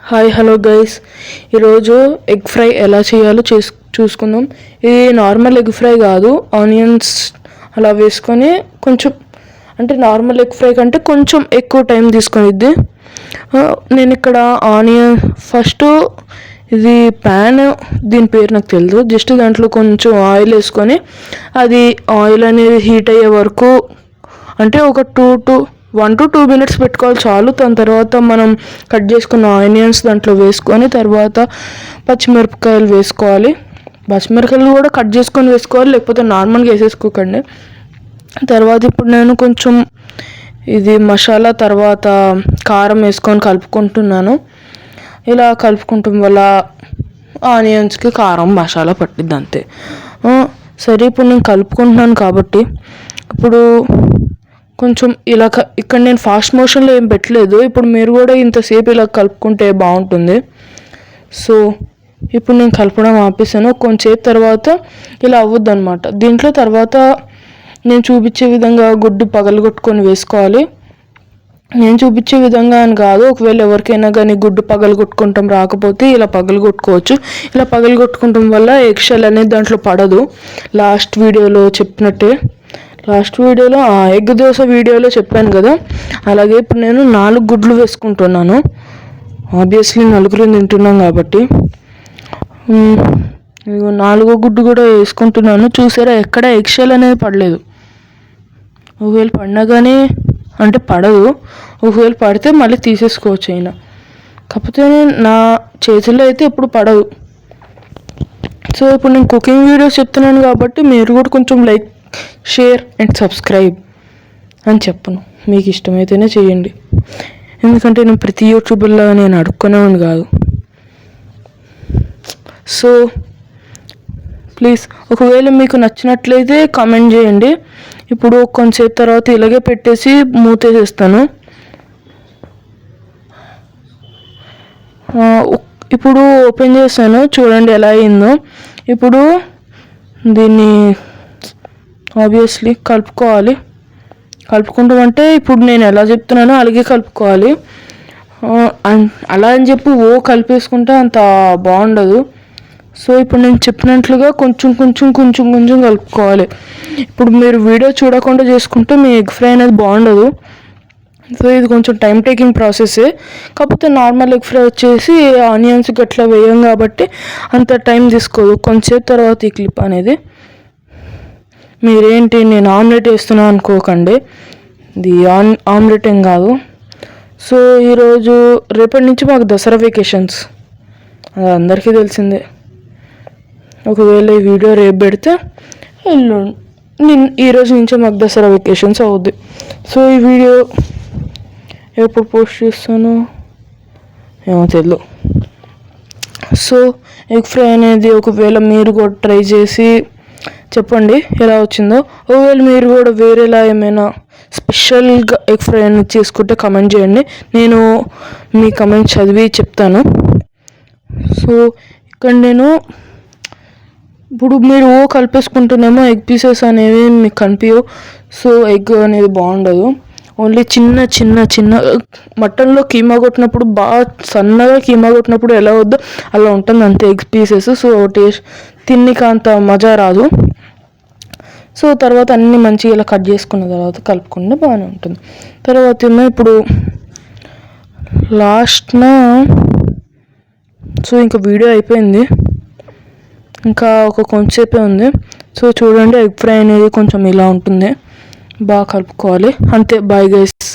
Hi hello guys, ఈరోజు egg fry ఎలా చేయాలో చూసుకుందాం. ఇది నార్మల్ ఎగ్ ఫ్రై కాదు, ఆనియన్స్ అలా వేసుకొని కొంచెం అంటే నార్మల్ ఎగ్ ఫ్రై కంటే కొంచెం ఎక్కువ టైం తీసుకునిద్ది. నేను ఇక్కడ ఆనియన్ ఫస్ట్ ఇది ప్యాన్, దీని పేరు నాకు తెలియదు, జస్ట్ దాంట్లో కొంచెం ఆయిల్ వేసుకొని అది ఆయిల్ అనేది హీట్ అయ్యే వరకు అంటే ఒక 1 to 2 minutes పెట్టుకోవాలి చాలు. దాని తర్వాత మనం కట్ చేసుకున్న ఆనియన్స్ దాంట్లో వేసుకొని తర్వాత పచ్చిమిరపకాయలు వేసుకోవాలి. పచ్చిమిరపకాయలు కూడా కట్ చేసుకొని వేసుకోవాలి, లేకపోతే నార్మల్గా వేసేసుకోకండి. తర్వాత ఇప్పుడు నేను కొంచెం ఇది మసాలా తర్వాత కారం వేసుకొని కలుపుకుంటున్నాను. ఇలా కలుపుకుంటాం వల్ల ఆనియన్స్కి కారం మసాలా పట్టిద్ది అంతే. సరే, ఇప్పుడు నేను కలుపుకుంటున్నాను కాబట్టి ఇప్పుడు కొంచెం ఇలా ఇక్కడ నేను ఫాస్ట్ మోషన్లో ఏం పెట్టలేదు. ఇప్పుడు మీరు కూడా ఇంతసేపు ఇలా కలుపుకుంటే బాగుంటుంది. సో ఇప్పుడు నేను కలపడం ఆపేసాను. కొంచెంసేపు తర్వాత ఇలా అవ్వద్దు అనమాట. దీంట్లో తర్వాత నేను చూపించే విధంగా గుడ్డు పగలగొట్టుకొని వేసుకోవాలి. నేను చూపించే విధంగా అని కాదు, ఒకవేళ ఎవరికైనా కానీ గుడ్డు పగలగొట్టుకుంటాం రాకపోతే ఇలా పగలగొట్టుకోవచ్చు. ఇలా పగలగొట్టుకుంటాం వల్ల ఎగ్ షెల్ అనేది దాంట్లో పడదు. లాస్ట్ వీడియోలో ఎగ్ దోశ వీడియోలో చెప్పాను కదా, అలాగే ఇప్పుడు నేను 4 గుడ్లు వేసుకుంటున్నాను. ఆబ్వియస్లీ 4 తింటున్నాం కాబట్టి 4వ గుడ్డు కూడా వేసుకుంటున్నాను. చూసారా, ఎక్కడ ఎగ్ షెల్ అనేది పడలేదు. ఒకవేళ పడినా కానీ అంటే పడదు, ఒకవేళ పడితే మళ్ళీ తీసేసుకోవచ్చు అయినా. కాకపోతే నా చేతుల్లో అయితే ఎప్పుడు పడదు. సో ఇప్పుడు నేను కుకింగ్ వీడియోస్ చెప్తున్నాను కాబట్టి మీరు కూడా కొంచెం లైక్, షేర్ అండ్ సబ్స్క్రైబ్ అని చెప్పను. మీకు ఇష్టమైతేనే చేయండి, ఎందుకంటే నేను ప్రతి యూట్యూబర్లో నేను అడుక్కునేవాడిని కాదు. సో ప్లీజ్, ఒకవేళ మీకు నచ్చినట్లయితే కామెంట్ చేయండి. ఇప్పుడు కొంచెంసేపు తర్వాత ఇలాగే పెట్టేసి మూతేసేస్తాను. ఇప్పుడు ఓపెన్ చేశాను, చూడండి ఎలా అయిందో. ఇప్పుడు దీన్ని ఆబ్వియస్లీ కలుపుకుంటామంటే ఇప్పుడు నేను ఎలా చెప్తున్నానో అలాగే కలుపుకోవాలి. అలా అని చెప్పి కలిపేసుకుంటే అంత బాగుండదు. సో ఇప్పుడు నేను చెప్పినట్లుగా కొంచెం కలుపుకోవాలి. ఇప్పుడు మీరు వీడియో చూడకుండా చేసుకుంటే మీ ఎగ్ ఫ్రై అనేది బాగుండదు. సో ఇది కొంచెం టైం టేకింగ్ ప్రాసెస్సే. కాకపోతే నార్మల్ ఎగ్ ఫ్రై వచ్చేసి ఆనియన్స్ గట్లా వేయం కాబట్టి అంత టైం తీసుకోదు. కొంచెం తర్వాత ఈ క్లిప్ అనేది మీరేంటి నేను ఆమ్లెట్ వేస్తున్నాను అనుకోకండి, ఇది ఆమ్లెట్ ఏం కాదు. సో ఈరోజు రేపటి నుంచి మాకు దసరా వెకేషన్స్, అది అందరికీ తెలిసిందే. ఒకవేళ ఈ వీడియో రేపు పెడితే ఈరోజు నుంచే మాకు దసరా వెకేషన్స్ అవుద్ది. సో ఈ వీడియో ఎప్పుడు పోస్ట్ చేస్తాను ఏమో తెలియదు. సో ఎగ్ ఫ్రై అనేది ఒకవేళ మీరు కూడా ట్రై చేసి చెప్పండి ఎలా వచ్చిందో. ఒకవేళ మీరు కూడా వేరేలా ఏమైనా స్పెషల్గా ఎగ్ ఫ్రై అనేది చేసుకుంటే కమెంట్ చేయండి, నేను మీ కమెంట్ చదివి చెప్తాను. సో ఇక్కడ నేను ఇప్పుడు మీరు కలిపేసుకుంటేనేమో ఎగ్ పీసెస్ అనేవి మీకు కనిపించవు. సో ఎగ్ అనేది బాగుండదు. ఓన్లీ చిన్న మటన్లో కీమా కొట్టినప్పుడు బాగా సన్నగా కీమా కొట్టినప్పుడు ఎలా వద్దో అలా ఉంటుంది అంతే ఎగ్ పీసెస్. సో టేస్ట్ తిన్నికి అంత మజా రాదు. సో తర్వాత అన్నీ మంచిగా ఇలా కట్ చేసుకున్న తర్వాత కలుపుకుంటే బాగానే ఉంటుంది. తర్వాత ఏమో ఇప్పుడు లాస్ట్న సో ఇంకా వీడియో అయిపోయింది, ఇంకా కొంచెంసేపే ఉంది. సో చూడండి, ఎగ్ ఫ్రై అనేది కొంచెం ఇలా ఉంటుంది, బాగా కలుపుకోవాలి అంతే. Bye guys.